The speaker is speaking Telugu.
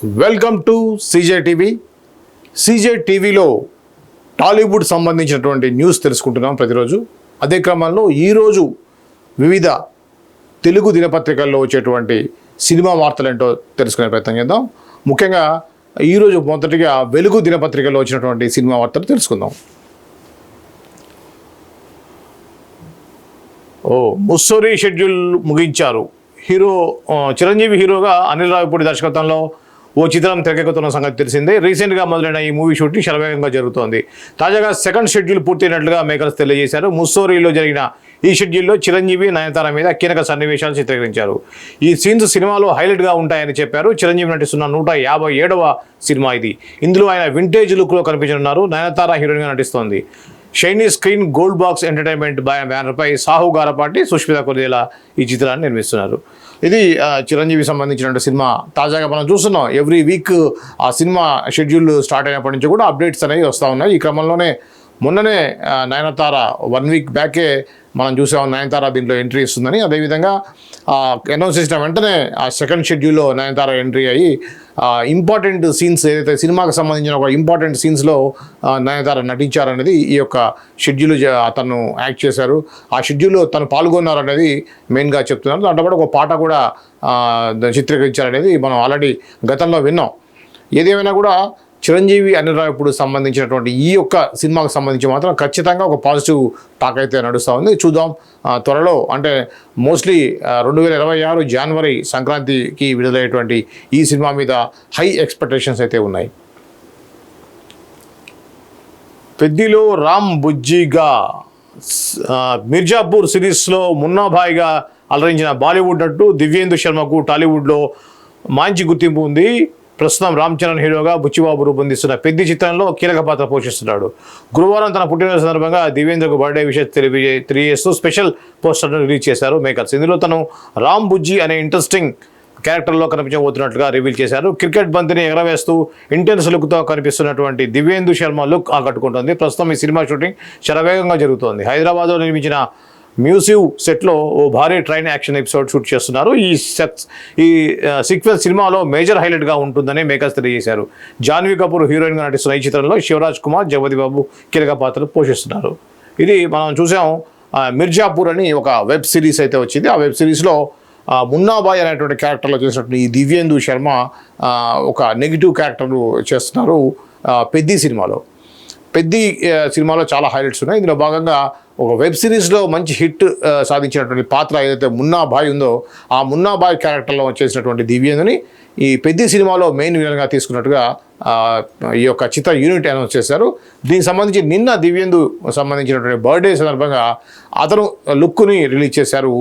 Welcome to CJ TV. సీజే టీవీలో టాలీవుడ్ సంబంధించినటువంటి న్యూస్ తెలుసుకుంటున్నాం ప్రతిరోజు. అదే క్రమంలో ఈరోజు వివిధ తెలుగు దినపత్రికల్లో వచ్చేటువంటి సినిమా వార్తలు ఏంటో తెలుసుకునే ప్రయత్నం చేద్దాం. ముఖ్యంగా ఈరోజు మొదటిగా వెలుగు దినపత్రికల్లో వచ్చినటువంటి సినిమా వార్తలు తెలుసుకుందాం. ముస్సోరీ షెడ్యూల్ ముగించారు. చిరంజీవి హీరోగా అనిల్ రావిపూడి దర్శకత్వంలో ఓ చిత్రం తెరకెక్కుతున్న సంగతి తెలిసిందే. రీసెంట్గా మొదలైన ఈ మూవీ షూటింగ్ శరవేగంగా జరుగుతోంది. తాజాగా సెకండ్ షెడ్యూల్ పూర్తయినట్లుగా మేకర్స్ తెలియజేశారు. ముస్సోరీలో జరిగిన ఈ షెడ్యూల్లో చిరంజీవి, నయనతార మీద కీలక సన్నివేశాలు చిత్రీకరించారు. ఈ సీన్స్ సినిమాలో హైలైట్గా ఉంటాయని చెప్పారు. చిరంజీవి నటిస్తున్న 157వ సినిమా ఇది. ఇందులో ఆయన వింటేజ్ లుక్లో కనిపించనున్నారు. నయనతార హీరోయిన్గా నటిస్తోంది. Shiny screen gold box entertainment బ్యానర్పై సాహు గారపాటి, సుష్మిత కొరిదేలా ఈ చిత్రాన్ని నిర్మిస్తున్నారు. ఇది చిరంజీవి సంబంధించిన సినిమా. తాజాగా మనం చూస్తున్నాం ఎవ్రీ వీక్ ఆ సినిమా షెడ్యూల్ స్టార్ట్ అయినప్పటి నుంచి కూడా అప్డేట్స్ అనేవి వస్తూ ఉన్నాయి. ఈ క్రమంలోనే మొన్ననే నయనతార 1 వీక్ బ్యాకే మనం చూసాం నయనతార దీంట్లో ఎంట్రీ ఇస్తుందని. అదేవిధంగా అనౌన్స్ చేసిన వెంటనే ఆ సెకండ్ షెడ్యూల్లో నయనతార ఎంట్రీ అయ్యి ఇంపార్టెంట్ సీన్స్ ఏదైతే సినిమాకి సంబంధించిన ఒక ఇంపార్టెంట్ సీన్స్లో నయనతార నటించారనేది ఈ యొక్క షెడ్యూల్ తను యాక్ట్ చేశారు. ఆ షెడ్యూల్లో తను పాల్గొన్నారనేది మెయిన్గా చెప్తున్నారు. దాంట్లో పాటు ఒక పాట కూడా చిత్రీకరించారనేది మనం ఆల్రెడీ గతంలో విన్నాం. ఏదేమైనా కూడా చిరంజీవి, అనిల్ రావిపూడి సంబంధించినటువంటి ఈ యొక్క సినిమాకు సంబంధించి మాత్రం ఖచ్చితంగా ఒక పాజిటివ్ టాక్ అయితే నడుస్తూ ఉంది. చూద్దాం త్వరలో, అంటే మోస్ట్లీ 2026 జనవరి సంక్రాంతికి విడుదలయ్యేటువంటి ఈ సినిమా మీద హై ఎక్స్పెక్టేషన్స్ అయితే ఉన్నాయి. పెద్దిలో రామ్ బుజ్జిగా మిర్జాపూర్ సిరీస్లో మున్నాభాయిగా అలరించిన బాలీవుడ్ నటు దివ్యేందు శర్మకు టాలీవుడ్లో మంచి గుర్తింపు ఉంది. ప్రస్తుతం రామ్ చరణ్ హీరోగా బుచ్చిబాబు రూపొందిస్తున్న పెద్ది చిత్రంలో కీలక పాత్ర పోషిస్తున్నాడు. గురువారం తన పుట్టినరోజు సందర్భంగా దివ్యేంద్రకు బర్త్డే విషయం తెలియజేస్తూ స్పెషల్ పోస్టర్ను రిలీజ్ చేశారు మేకర్స్. ఇందులో తను రామ్ బుజ్జి అనే ఇంట్రెస్టింగ్ క్యారెక్టర్లో కనిపించబోతున్నట్లుగా రివీల్ చేశారు. క్రికెట్ బంతిని ఎగరవేస్తూ ఇంటెన్స్ లుక్తో కనిపిస్తున్నటువంటి దివ్యేందు శర్మ లుక్ ఆకట్టుకుంటుంది. ప్రస్తుతం ఈ సినిమా షూటింగ్ శరవేగంగా జరుగుతోంది. హైదరాబాద్లో నిర్మించిన మ్యూజియం సెట్లో ఓ భారీ ట్రైన్ యాక్షన్ ఎపిసోడ్ షూట్ చేస్తున్నారు. ఈ సీక్వెన్స్ సినిమాలో మేజర్ హైలైట్గా ఉంటుందని మేకర్స్ తెలియజేశారు. జాన్వీ కపూర్ హీరోయిన్గా నటిస్తున్న ఈ చిత్రంలో శివరాజ్ కుమార్, జగపతి బాబు కీలక పాత్రలు పోషిస్తున్నారు. ఇది మనం చూసాం. మిర్జాపూర్ అని ఒక వెబ్ సిరీస్ అయితే వచ్చింది. ఆ వెబ్ సిరీస్లో మున్నాబాయ్ అనేటువంటి క్యారెక్టర్లో చేసినటువంటి ఈ దివ్యేందు శర్మ ఒక నెగిటివ్ క్యారెక్టర్ చేస్తున్నారు పెద్ది సినిమాలో. పెద్ది సినిమాలో చాలా హైలైట్స్ ఉన్నాయి. ఇందులో భాగంగా ఒక వెబ్ సిరీస్లో మంచి హిట్ సాధించినటువంటి పాత్ర ఏదైతే మున్నాబాయ్ ఉందో, ఆ మున్నాబాయ్ క్యారెక్టర్లో చేసినటువంటి దివ్యేందుని ఈ పెద్ది సినిమాలో మెయిన్ విలన్గా తీసుకున్నట్టుగా ఈ యొక్క చిత్ర యూనిట్ అనౌన్స్ చేశారు. దీనికి సంబంధించి నిన్న దివ్యేందు సంబంధించినటువంటి బర్త్డే సందర్భంగా అతను లుక్ని రిలీజ్ చేశారు